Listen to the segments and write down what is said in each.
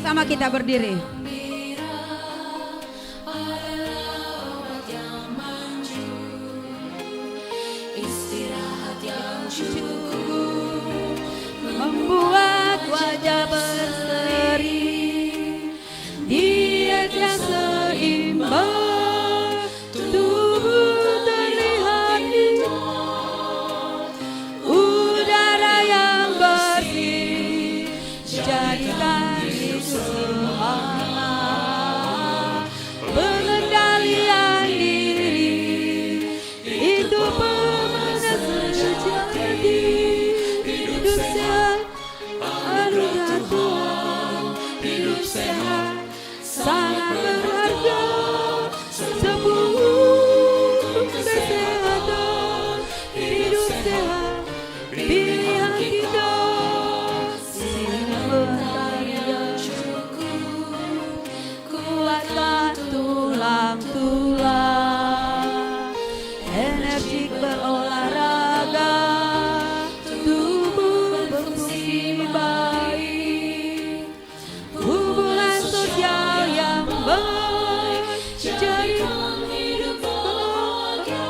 Sama-sama kita berdiri. Istirahat yang cukup membuat wajah berseri, diet yang seimbang, tubuh terlihat indah, udara yang bersih, jadikan itu semangat, pengendalian diri, itu pemenang sejati, hidup sehat, anugerah Tuhan, hidup sehat, sangat berharga, sebuah kesehatan, hidup sehat, pilihan kita, sinar yang cukup, kuatkan tulang-tulang, energik berolahraga, tubuh berfungsi baik, hubungan sosial yang baik, jadi hidup bahagia,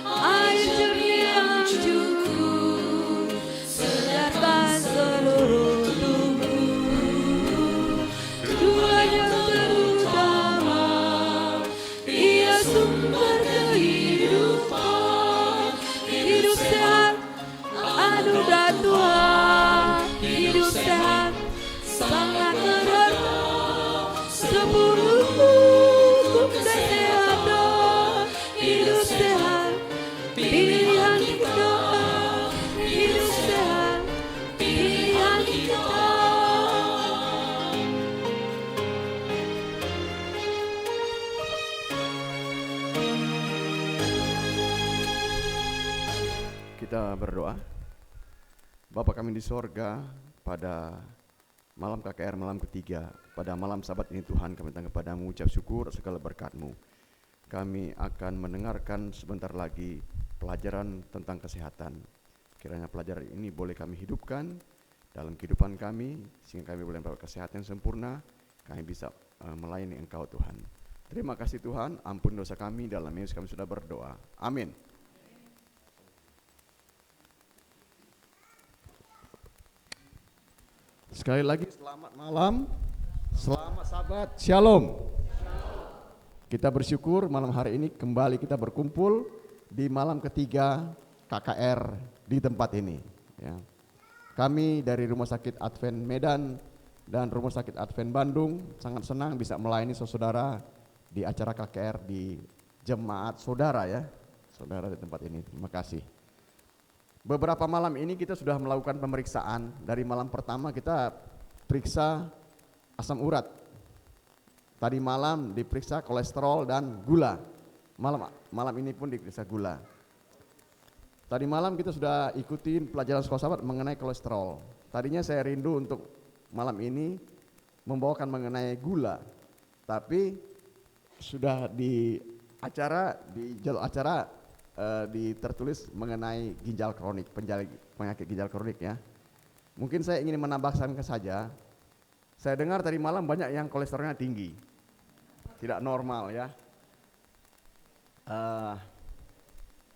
air jernih yang cukup, segarkan seluruh tubuh, Tuhan yang terutama, Dia sumber kehidupan, hidup sehat, anugerah Tuhan, hidup sehat, sangat berharga, sebuah kesehatan, hidup sehat, pilihan kita, hidup sehat, pilihan kita. Kita berdoa. Bapa kami di sorga, pada malam KKR malam ketiga, pada malam Sabat ini Tuhan, kami datang kepadamu ucap syukur segala berkat-Mu. Kami akan mendengarkan sebentar lagi pelajaran tentang kesehatan. Kiranya pelajaran ini boleh kami hidupkan dalam kehidupan kami, sehingga kami boleh mendapat kesehatan yang sempurna, kami bisa melayani Engkau Tuhan. Terima kasih Tuhan, ampun dosa kami, dalam Yesus kami sudah berdoa. Amin. Sekali lagi selamat malam, selamat Sabat, Shalom. Kita bersyukur malam hari ini kembali kita berkumpul di malam ketiga KKR di tempat ini. Ya. Kami dari Rumah Sakit Advent Medan dan Rumah Sakit Advent Bandung sangat senang bisa melayani saudara di acara KKR di jemaat saudara ya, saudara di tempat ini. Terima kasih. Beberapa malam ini kita sudah melakukan pemeriksaan. Dari malam pertama kita periksa asam urat. Tadi malam diperiksa kolesterol dan gula. Malam ini pun diperiksa gula. Tadi malam kita sudah ikutin pelajaran sekolah sahabat mengenai kolesterol. Tadinya saya rindu untuk malam ini membawakan mengenai gula. Tapi sudah di jalur acara tertulis mengenai ginjal kronik, penyakit ginjal kronik ya. Mungkin saya ingin menambahkan saja. Saya dengar tadi malam banyak yang kolesterolnya tinggi, tidak normal ya.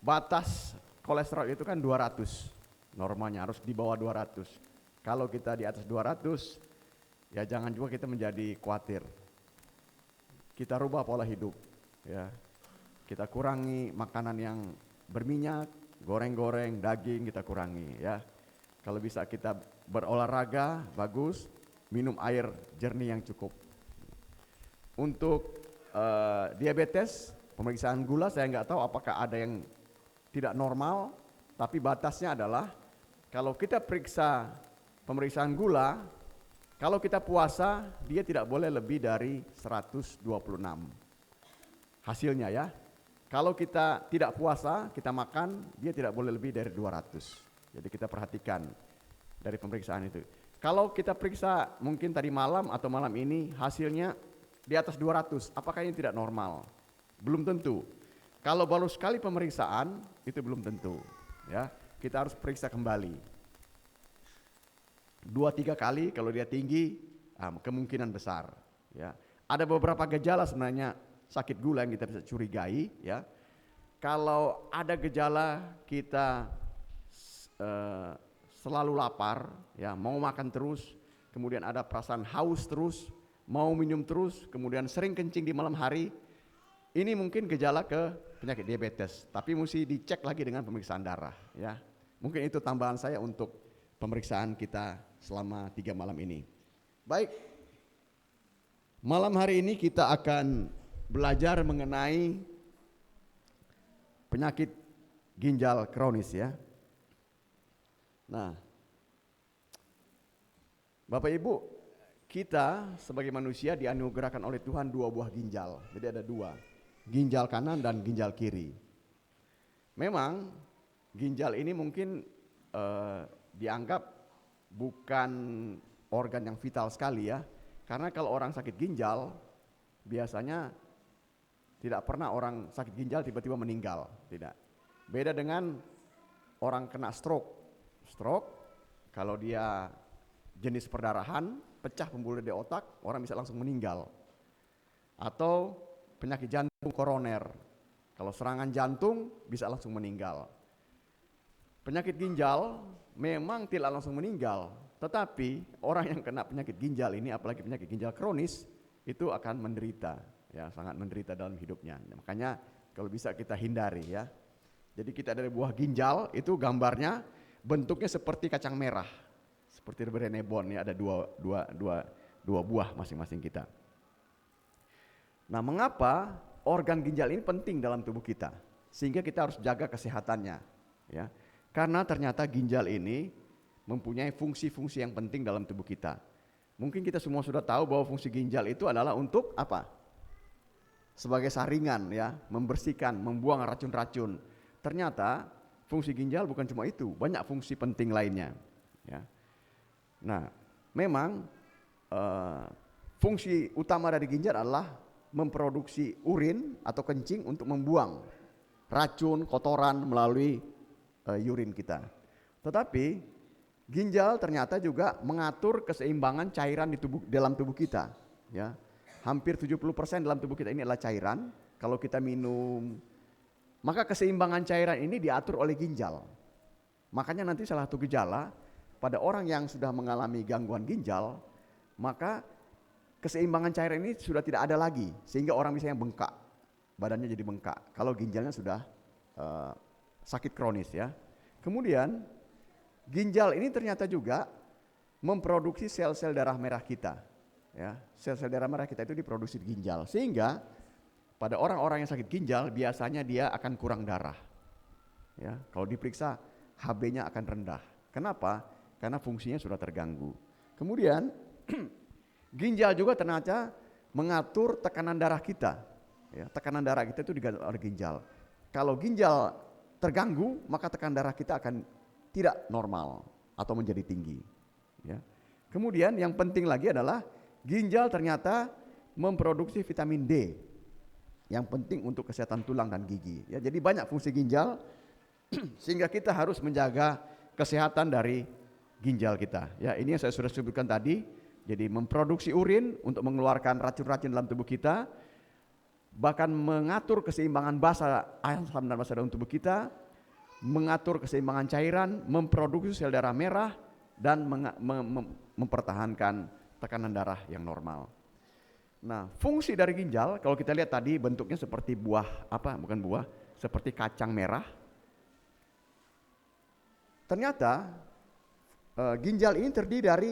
Batas kolesterol itu kan 200, normalnya harus di bawah 200. Kalau kita di atas 200, ya jangan juga kita menjadi khawatir. Kita rubah pola hidup ya. Kita kurangi makanan yang berminyak, goreng-goreng, daging kita kurangi ya. Kalau bisa kita berolahraga, bagus, minum air jernih yang cukup. Untuk diabetes, pemeriksaan gula saya nggak tahu apakah ada yang tidak normal, tapi batasnya adalah kalau kita periksa pemeriksaan gula, kalau kita puasa dia tidak boleh lebih dari 126 hasilnya ya. Kalau kita tidak puasa, kita makan, dia tidak boleh lebih dari 200. Jadi kita perhatikan dari pemeriksaan itu. Kalau kita periksa mungkin tadi malam atau malam ini hasilnya di atas 200, apakah ini tidak normal? Belum tentu. Kalau baru sekali pemeriksaan, itu belum tentu. Ya, kita harus periksa kembali. 2-3 kali, kalau dia tinggi kemungkinan besar. Ya. Ada beberapa gejala sebenarnya sakit gula yang kita bisa curigai. Ya. Kalau ada gejala kita selalu lapar, ya, mau makan terus, kemudian ada perasaan haus terus, mau minum terus, kemudian sering kencing di malam hari, ini mungkin gejala ke penyakit diabetes. Tapi mesti dicek lagi dengan pemeriksaan darah. Ya. Mungkin itu tambahan saya untuk pemeriksaan kita selama 3 malam ini. Baik, malam hari ini kita akan belajar mengenai penyakit ginjal kronis, ya. Nah, Bapak Ibu, kita sebagai manusia dianugerahkan oleh Tuhan 2 buah ginjal. Jadi ada 2, ginjal kanan dan ginjal kiri. Memang ginjal ini mungkin dianggap bukan organ yang vital sekali, ya. Karena kalau orang sakit ginjal, biasanya tidak pernah orang sakit ginjal tiba-tiba meninggal, tidak. Beda dengan orang kena stroke. Stroke, kalau dia jenis perdarahan, pecah pembuluh di otak, orang bisa langsung meninggal. Atau penyakit jantung koroner, kalau serangan jantung bisa langsung meninggal. Penyakit ginjal memang tidak langsung meninggal, tetapi orang yang kena penyakit ginjal ini, apalagi penyakit ginjal kronis, itu akan menderita, ya, sangat menderita dalam hidupnya. Makanya kalau bisa kita hindari, ya. Jadi kita dari buah ginjal itu gambarnya bentuknya seperti kacang merah, seperti berenebon, ya, ada dua buah masing-masing kita. Nah, mengapa organ ginjal ini penting dalam tubuh kita? Sehingga kita harus jaga kesehatannya, ya. Karena ternyata ginjal ini mempunyai fungsi-fungsi yang penting dalam tubuh kita. Mungkin kita semua sudah tahu bahwa fungsi ginjal itu adalah untuk apa? Sebagai saringan, ya, membersihkan, membuang racun-racun. Ternyata fungsi ginjal bukan cuma itu, banyak fungsi penting lainnya, ya. Nah, memang fungsi utama dari ginjal adalah memproduksi urin atau kencing untuk membuang racun, kotoran melalui urin kita. Tetapi ginjal ternyata juga mengatur keseimbangan cairan di dalam tubuh kita, ya. Hampir 70% dalam tubuh kita ini adalah cairan. Kalau kita minum, maka keseimbangan cairan ini diatur oleh ginjal. Makanya nanti salah satu gejala pada orang yang sudah mengalami gangguan ginjal, maka keseimbangan cairan ini sudah tidak ada lagi, sehingga orang misalnya bengkak, badannya jadi bengkak kalau ginjalnya sudah sakit kronis, ya. Kemudian ginjal ini ternyata juga memproduksi sel-sel darah merah kita, ya. Sel-sel darah merah kita itu diproduksi di ginjal, sehingga pada orang-orang yang sakit ginjal biasanya dia akan kurang darah, ya. Kalau diperiksa HB-nya akan rendah. Kenapa? Karena fungsinya sudah terganggu. Kemudian ginjal juga ternyata mengatur tekanan darah kita, ya. Tekanan darah kita itu diatur oleh ginjal. Kalau ginjal terganggu, maka tekanan darah kita akan tidak normal atau menjadi tinggi, ya. Kemudian yang penting lagi adalah ginjal ternyata memproduksi vitamin D yang penting untuk kesehatan tulang dan gigi, ya. Jadi banyak fungsi ginjal sehingga kita harus menjaga kesehatan dari ginjal kita, ya. Ini yang saya sudah sebutkan tadi. Jadi memproduksi urin untuk mengeluarkan racun-racun dalam tubuh kita, bahkan mengatur keseimbangan basa, asam dan basa dalam tubuh kita, mengatur keseimbangan cairan, memproduksi sel darah merah, dan mempertahankan tekanan darah yang normal. Nah, fungsi dari ginjal kalau kita lihat tadi bentuknya seperti buah, seperti kacang merah. Ternyata ginjal ini terdiri dari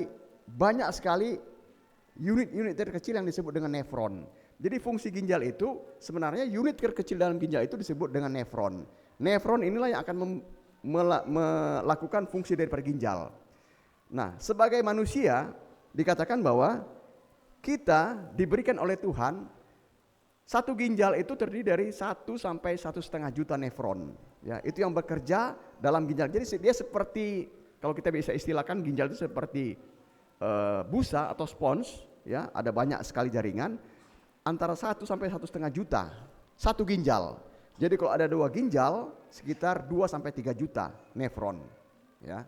banyak sekali unit-unit terkecil yang disebut dengan nefron. Jadi fungsi ginjal itu sebenarnya unit terkecil dalam ginjal itu disebut dengan nefron. Nefron inilah yang akan melakukan fungsi daripada ginjal. Nah, sebagai manusia dikatakan bahwa kita diberikan oleh Tuhan satu ginjal itu terdiri dari 1 sampai 1,5 juta nefron, ya. Itu yang bekerja dalam ginjal. Jadi dia seperti, kalau kita bisa istilahkan, ginjal itu seperti busa atau spons, ya. Ada banyak sekali jaringan, antara 1 sampai 1,5 juta satu ginjal. Jadi kalau ada 2 ginjal sekitar 2 sampai 3 juta nefron, ya.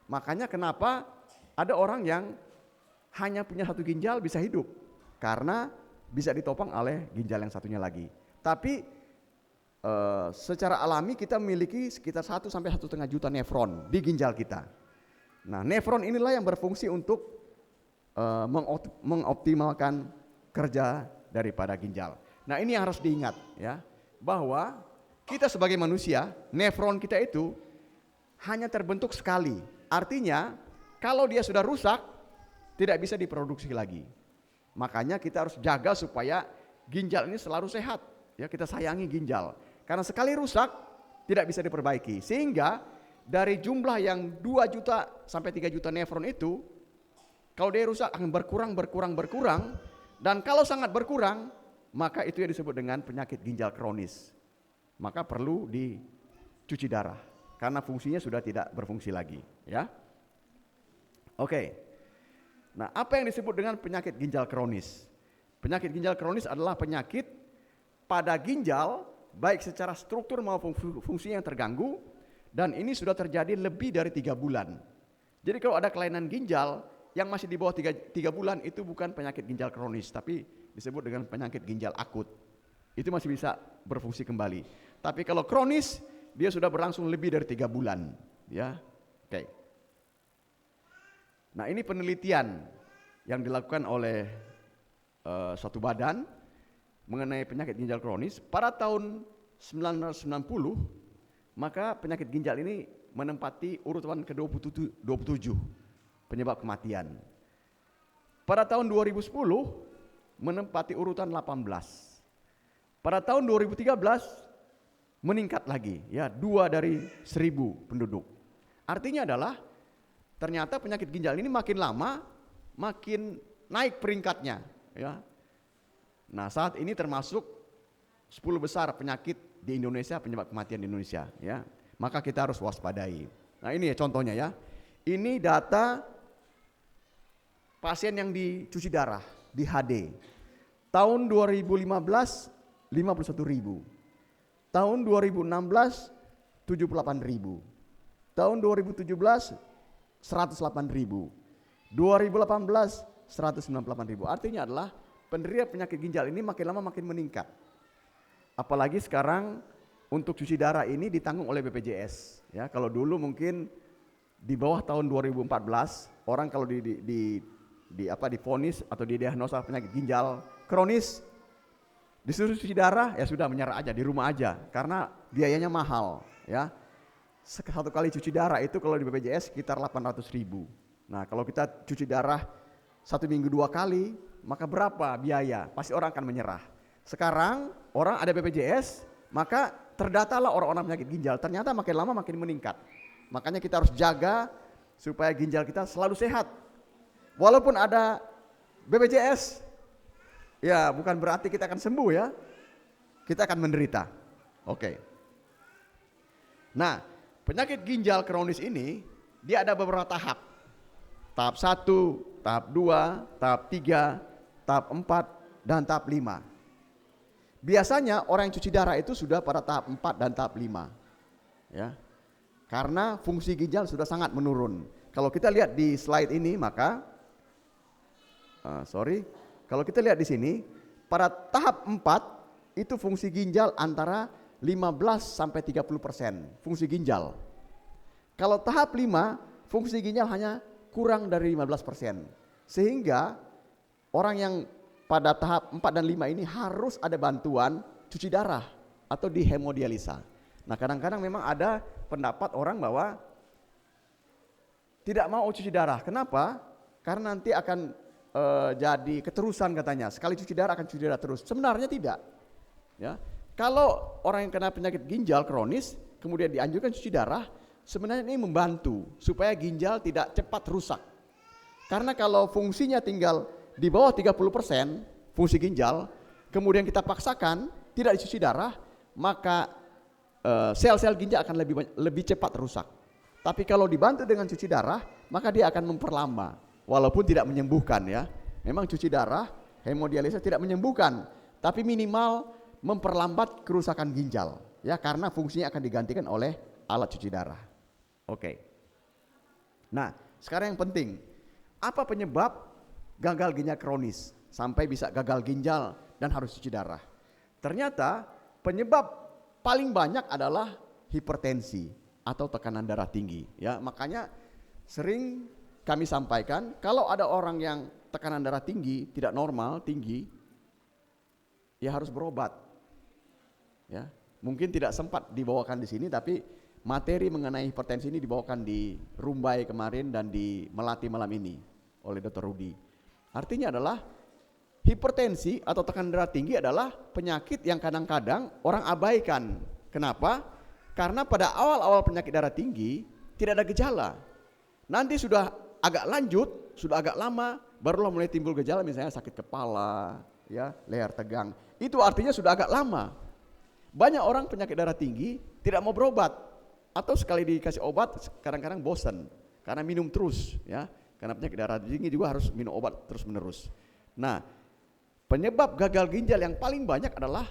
Makanya kenapa ada orang yang hanya punya satu ginjal bisa hidup karena bisa ditopang oleh ginjal yang satunya lagi. Tapi secara alami kita memiliki sekitar 1 sampai 1,5 juta nefron di ginjal kita. Nah, nefron inilah yang berfungsi untuk mengoptimalkan kerja daripada ginjal. Nah, ini yang harus diingat ya, bahwa kita sebagai manusia, nefron kita itu hanya terbentuk sekali. Artinya, kalau dia sudah rusak, tidak bisa diproduksi lagi. Makanya kita harus jaga supaya ginjal ini selalu sehat. Ya, kita sayangi ginjal. Karena sekali rusak, tidak bisa diperbaiki. Sehingga dari jumlah yang 2 juta sampai 3 juta nefron itu, kalau dia rusak akan berkurang. Dan kalau sangat berkurang, maka itu yang disebut dengan penyakit ginjal kronis. Maka perlu dicuci darah karena fungsinya sudah tidak berfungsi lagi, ya. Oke. Nah, apa yang disebut dengan penyakit ginjal kronis? Penyakit ginjal kronis adalah penyakit pada ginjal baik secara struktur maupun fungsinya yang terganggu, dan ini sudah terjadi lebih dari 3 bulan. Jadi kalau ada kelainan ginjal yang masih di bawah 3 bulan itu bukan penyakit ginjal kronis, tapi disebut dengan penyakit ginjal akut. Itu masih bisa berfungsi kembali. Tapi kalau kronis, dia sudah berlangsung lebih dari 3 bulan. Ya, oke. Nah, ini penelitian yang dilakukan oleh suatu badan mengenai penyakit ginjal kronis. Pada tahun 1990, maka penyakit ginjal ini menempati urutan ke-27 penyebab kematian. Pada tahun 2010 menempati urutan 18. Pada tahun 2013 meningkat lagi, ya, 2 dari 1000 penduduk. Artinya adalah ternyata penyakit ginjal ini makin lama makin naik peringkatnya, ya. Nah, saat ini termasuk 10 besar penyakit di Indonesia, penyebab kematian di Indonesia, ya. Maka kita harus waspadai. Nah, ini ya contohnya ya. Ini data pasien yang dicuci darah di HD. Tahun 2015 51.000. Tahun 2016 78.000. Tahun 2017 108.000. 2018 198.000. Artinya adalah penderita penyakit ginjal ini makin lama makin meningkat. Apalagi sekarang untuk cuci darah ini ditanggung oleh BPJS. Ya, kalau dulu mungkin di bawah tahun 2014 orang kalau divonis atau didiagnosa penyakit ginjal kronis disuruh cuci darah, ya sudah menyerah aja di rumah aja karena biayanya mahal, ya. Satu kali cuci darah itu kalau di BPJS sekitar 800.000. Nah, kalau kita cuci darah 1 minggu 2 kali, maka berapa biaya? Pasti orang akan menyerah. Sekarang orang ada BPJS, maka terdatalah orang-orang penyakit ginjal. Ternyata makin lama makin meningkat. Makanya kita harus jaga supaya ginjal kita selalu sehat. Walaupun ada BPJS, ya bukan berarti kita akan sembuh, ya. Kita akan menderita. Oke. Nah, penyakit ginjal kronis ini dia ada beberapa tahap. Tahap 1, tahap 2, tahap 3, tahap 4, dan tahap 5. Biasanya orang yang cuci darah itu sudah pada tahap 4 dan tahap 5. Ya. Karena fungsi ginjal sudah sangat menurun. Kalau kita lihat di slide ini maka kalau kita lihat di sini pada tahap 4 itu fungsi ginjal antara 15 sampai 30% fungsi ginjal. Kalau tahap 5 fungsi ginjal hanya kurang dari 15%. Sehingga orang yang pada tahap 4 dan 5 ini harus ada bantuan cuci darah atau dihemodialisa. Nah, kadang-kadang memang ada pendapat orang bahwa tidak mau cuci darah. Kenapa? Karena nanti akan jadi keterusan katanya. Sekali cuci darah akan cuci darah terus. Sebenarnya tidak. Ya. Kalau orang yang kena penyakit ginjal kronis kemudian dianjurkan cuci darah, sebenarnya ini membantu supaya ginjal tidak cepat rusak. Karena kalau fungsinya tinggal di bawah 30% fungsi ginjal, kemudian kita paksakan tidak dicuci darah, maka sel-sel ginjal akan lebih cepat rusak. Tapi kalau dibantu dengan cuci darah, maka dia akan memperlama, walaupun tidak menyembuhkan, ya. Memang cuci darah, hemodialisa tidak menyembuhkan, tapi minimal memperlambat kerusakan ginjal, ya, karena fungsinya akan digantikan oleh alat cuci darah. Oke. Nah, sekarang yang penting, Apa penyebab gagal ginjal kronis sampai bisa gagal ginjal dan harus cuci darah? Ternyata penyebab paling banyak adalah hipertensi atau tekanan darah tinggi. Ya, makanya sering kami sampaikan kalau ada orang yang tekanan darah tinggi, tidak normal, tinggi, ya harus berobat. Ya, mungkin tidak sempat dibawakan di sini, tapi materi mengenai hipertensi ini dibawakan di Rumbai kemarin dan di Melati malam ini oleh Dr. Rudi. Artinya adalah hipertensi atau tekanan darah tinggi adalah penyakit yang kadang-kadang orang abaikan. Kenapa? Karena pada awal-awal penyakit darah tinggi tidak ada gejala. Nanti sudah agak lanjut, sudah agak lama, barulah mulai timbul gejala, misalnya sakit kepala, ya, leher tegang. Itu artinya sudah agak lama. Banyak orang penyakit darah tinggi tidak mau berobat, atau sekali dikasih obat kadang-kadang bosan karena minum terus, ya. Karena penyakit darah tinggi juga harus minum obat terus-menerus. Nah, penyebab gagal ginjal yang paling banyak adalah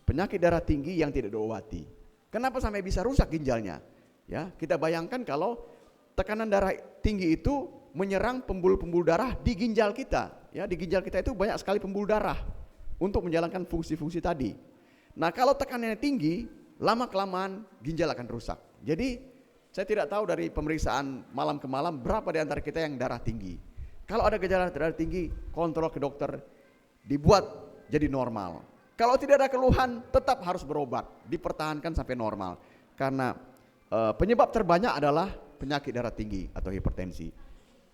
penyakit darah tinggi yang tidak diobati. Kenapa sampai bisa rusak ginjalnya? Ya, kita bayangkan kalau tekanan darah tinggi itu menyerang pembuluh-pembuluh darah di ginjal kita. Ya, di ginjal kita itu banyak sekali pembuluh darah untuk menjalankan fungsi-fungsi tadi. Nah, kalau tekanannya tinggi, lama-kelamaan ginjal akan rusak. Jadi saya tidak tahu dari pemeriksaan malam ke malam berapa di antara kita yang darah tinggi. Kalau ada gejala darah tinggi, kontrol ke dokter, dibuat jadi normal. Kalau tidak ada keluhan, tetap harus berobat, dipertahankan sampai normal. Karena penyebab terbanyak adalah penyakit darah tinggi atau hipertensi.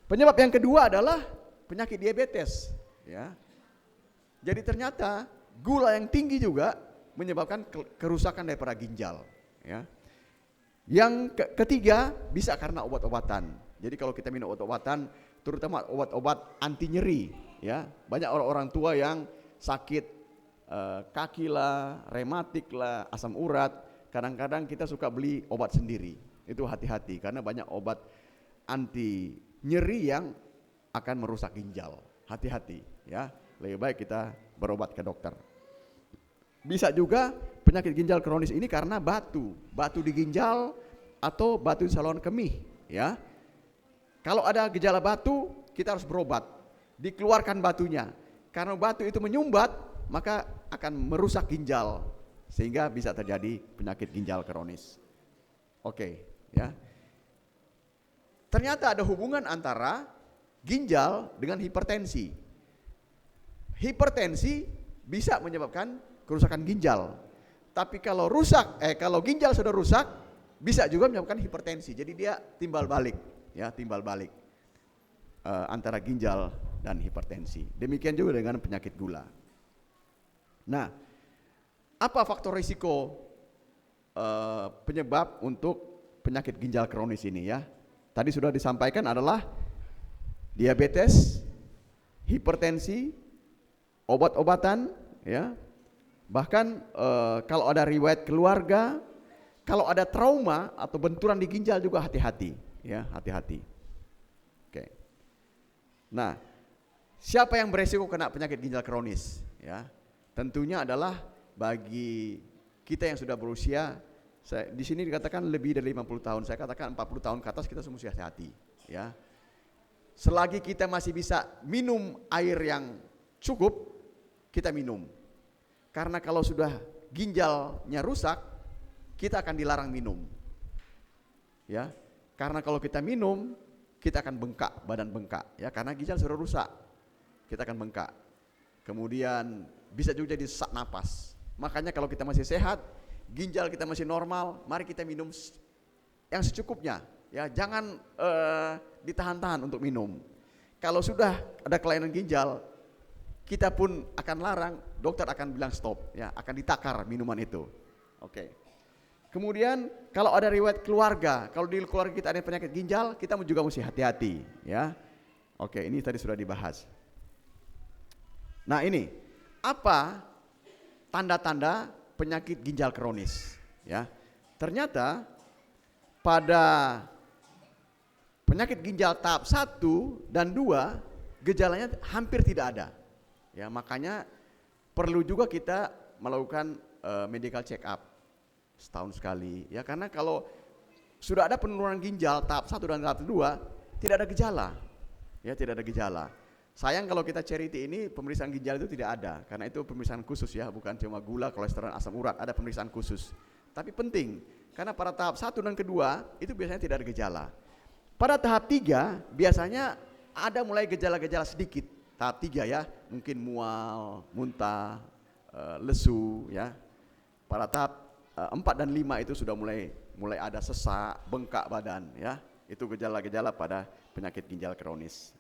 Penyebab yang kedua adalah penyakit diabetes. Ya. Jadi ternyata gula yang tinggi juga menyebabkan kerusakan daripada ginjal. Ya. Yang ketiga bisa karena obat-obatan. Jadi kalau kita minum obat-obatan, terutama obat-obat anti nyeri, ya banyak orang-orang tua yang sakit kaki lah, rematik lah, asam urat. Kadang-kadang kita suka beli obat sendiri. Itu hati-hati karena banyak obat anti nyeri yang akan merusak ginjal. Hati-hati, ya. Lebih baik kita berobat ke dokter. Bisa juga penyakit ginjal kronis ini karena batu di ginjal atau batu di saluran kemih, ya. Kalau ada gejala batu, kita harus berobat, dikeluarkan batunya. Karena batu itu menyumbat, maka akan merusak ginjal sehingga bisa terjadi penyakit ginjal kronis. Oke, ya. Ternyata ada hubungan antara ginjal dengan hipertensi. Hipertensi bisa menyebabkan kerusakan ginjal. Tapi kalau kalau ginjal sudah rusak, bisa juga menyebabkan hipertensi. Jadi dia timbal balik, ya, timbal balik antara ginjal dan hipertensi. Demikian juga dengan penyakit gula. Nah, apa faktor risiko penyebab untuk penyakit ginjal kronis ini, ya? Tadi sudah disampaikan adalah diabetes, hipertensi, obat-obatan, ya. Bahkan kalau ada riwayat keluarga, kalau ada trauma atau benturan di ginjal juga hati-hati, ya, hati-hati. Oke. Nah, siapa yang beresiko kena penyakit ginjal kronis, ya? Tentunya adalah bagi kita yang sudah berusia, di sini dikatakan lebih dari 50 tahun, saya katakan 40 tahun ke atas kita semua mesti hati-hati, ya. Selagi kita masih bisa minum air yang cukup, kita minum. Karena kalau sudah ginjalnya rusak, kita akan dilarang minum. Ya. Karena kalau kita minum, kita akan bengkak, badan bengkak, ya, karena ginjal sudah rusak. Kita akan bengkak. Kemudian bisa juga jadi sesak napas. Makanya kalau kita masih sehat, ginjal kita masih normal, mari kita minum yang secukupnya, ya. Jangan ditahan-tahan untuk minum. Kalau sudah ada kelainan ginjal, kita pun akan larang, dokter akan bilang stop, ya, akan ditakar minuman itu. Oke. Kemudian kalau ada riwayat keluarga, kalau di keluarga kita ada penyakit ginjal, kita juga mesti hati-hati, ya. Oke, ini tadi sudah dibahas. Nah, ini apa tanda-tanda penyakit ginjal kronis, ya? Ternyata pada penyakit ginjal tahap 1 dan 2 gejalanya hampir tidak ada. Ya, makanya perlu juga kita melakukan medical check up setahun sekali, ya, karena kalau sudah ada penurunan ginjal tahap 1 dan tahap 2 tidak ada gejala. Ya, tidak ada gejala. Sayang kalau kita charity ini pemeriksaan ginjal itu tidak ada, karena itu pemeriksaan khusus ya, bukan cuma gula, kolesterol, asam urat, ada pemeriksaan khusus. Tapi penting, karena pada tahap 1 dan kedua itu biasanya tidak ada gejala. Pada tahap 3 biasanya ada mulai gejala-gejala sedikit. Tahap 3 ya, mungkin mual, muntah, lesu ya. Pada tahap 4 dan 5 itu sudah mulai ada sesak, bengkak badan ya. Itu gejala-gejala pada penyakit ginjal kronis.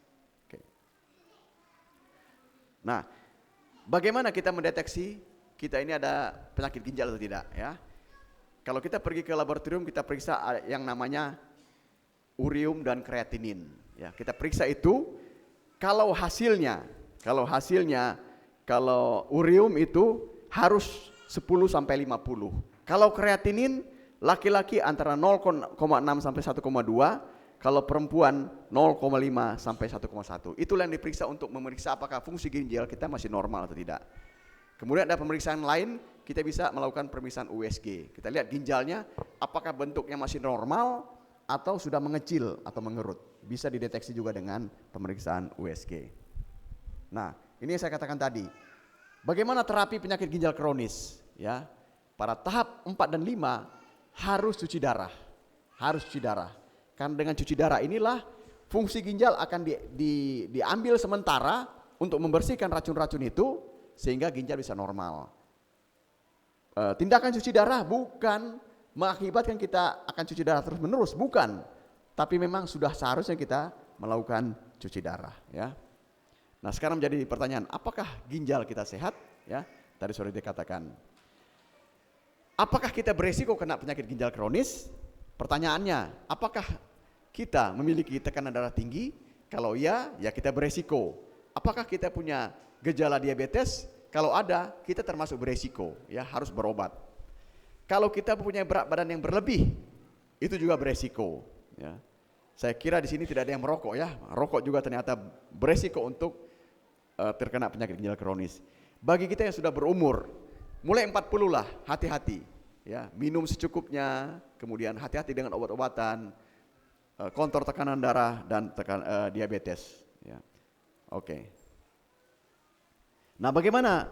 Oke. Nah, bagaimana kita mendeteksi kita ini ada penyakit ginjal atau tidak ya? Kalau kita pergi ke laboratorium, kita periksa yang namanya urium dan kreatinin ya. Kita periksa itu, kalau urium itu harus 10 sampai 50. Kalau kreatinin laki-laki antara 0,6 sampai 1,2, kalau perempuan 0,5 sampai 1,1. Itulah yang diperiksa untuk memeriksa apakah fungsi ginjal kita masih normal atau tidak. Kemudian ada pemeriksaan lain, kita bisa melakukan pemeriksaan USG. Kita lihat ginjalnya apakah bentuknya masih normal atau sudah mengecil atau mengerut. Bisa dideteksi juga dengan pemeriksaan USG. Nah, ini yang saya katakan tadi. Bagaimana terapi penyakit ginjal kronis? Ya, pada tahap 4 dan 5 harus cuci darah. Karena dengan cuci darah inilah fungsi ginjal akan diambil sementara untuk membersihkan racun-racun itu sehingga ginjal bisa normal. Tindakan cuci darah bukan mengakibatkan kita akan cuci darah terus menerus, bukan. Tapi memang sudah seharusnya kita melakukan cuci darah ya. Nah, sekarang menjadi pertanyaan, apakah ginjal kita sehat? Ya, tadi sudah dikatakan. Apakah kita beresiko kena penyakit ginjal kronis? Pertanyaannya, apakah kita memiliki tekanan darah tinggi? Kalau iya, ya kita beresiko. Apakah kita punya gejala diabetes? Kalau ada, kita termasuk beresiko, ya harus berobat. Kalau kita punya berat badan yang berlebih, itu juga beresiko. Ya. Saya kira di sini tidak ada yang merokok ya. Rokok juga ternyata beresiko untuk terkena penyakit ginjal kronis. Bagi kita yang sudah berumur, mulai 40 lah, hati-hati. Ya, minum secukupnya, kemudian hati-hati dengan obat-obatan, kontrol tekanan darah dan diabetes. Ya. Oke. Nah, bagaimana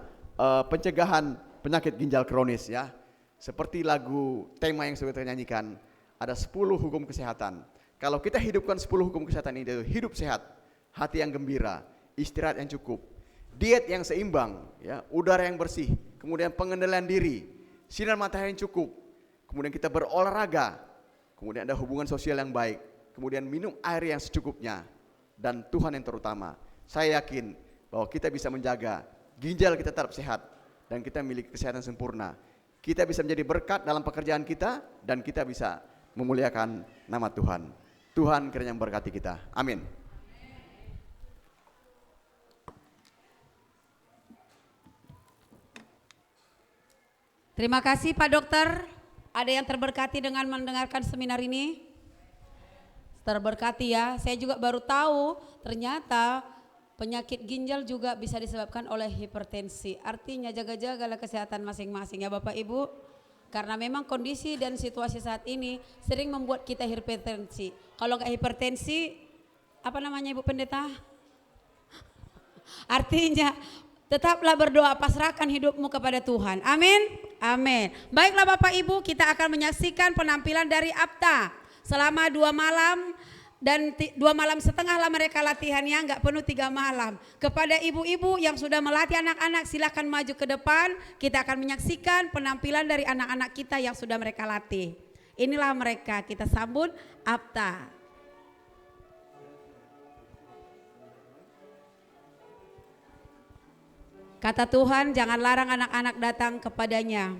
pencegahan penyakit ginjal kronis ya? Seperti lagu tema yang sudah kita nyanyikan, ada 10 hukum kesehatan. Kalau kita hidupkan 10 hukum kesehatan ini, hidup sehat, hati yang gembira, istirahat yang cukup, diet yang seimbang, ya, udara yang bersih, kemudian pengendalian diri, sinar matahari yang cukup, kemudian kita berolahraga, kemudian ada hubungan sosial yang baik, kemudian minum air yang secukupnya, dan Tuhan yang terutama. Saya yakin bahwa kita bisa menjaga ginjal kita tetap sehat dan kita memiliki kesehatan sempurna. Kita bisa menjadi berkat dalam pekerjaan kita dan kita bisa memuliakan nama Tuhan. Tuhan kiranya memberkati kita. Amin. Terima kasih Pak Dokter. Ada yang terberkati dengan mendengarkan seminar ini? Terberkati ya. Saya juga baru tahu ternyata penyakit ginjal juga bisa disebabkan oleh hipertensi. Artinya jaga-jagalah kesehatan masing-masing ya Bapak Ibu. Karena memang kondisi dan situasi saat ini sering membuat kita hipertensi. Kalau nggak hipertensi, apa namanya Ibu Pendeta? Artinya tetaplah berdoa, pasrahkan hidupmu kepada Tuhan. Amin. Amin. Baiklah Bapak Ibu, kita akan menyaksikan penampilan dari APTA selama 2 malam. Dan 2 malam setengah lah mereka latihannya, nggak penuh 3 malam. Kepada ibu-ibu yang sudah melatih anak-anak, silakan maju ke depan. Kita akan menyaksikan penampilan dari anak-anak kita yang sudah mereka latih. Inilah mereka, kita sambut APTA. Kata Tuhan, jangan larang anak-anak datang kepadanya.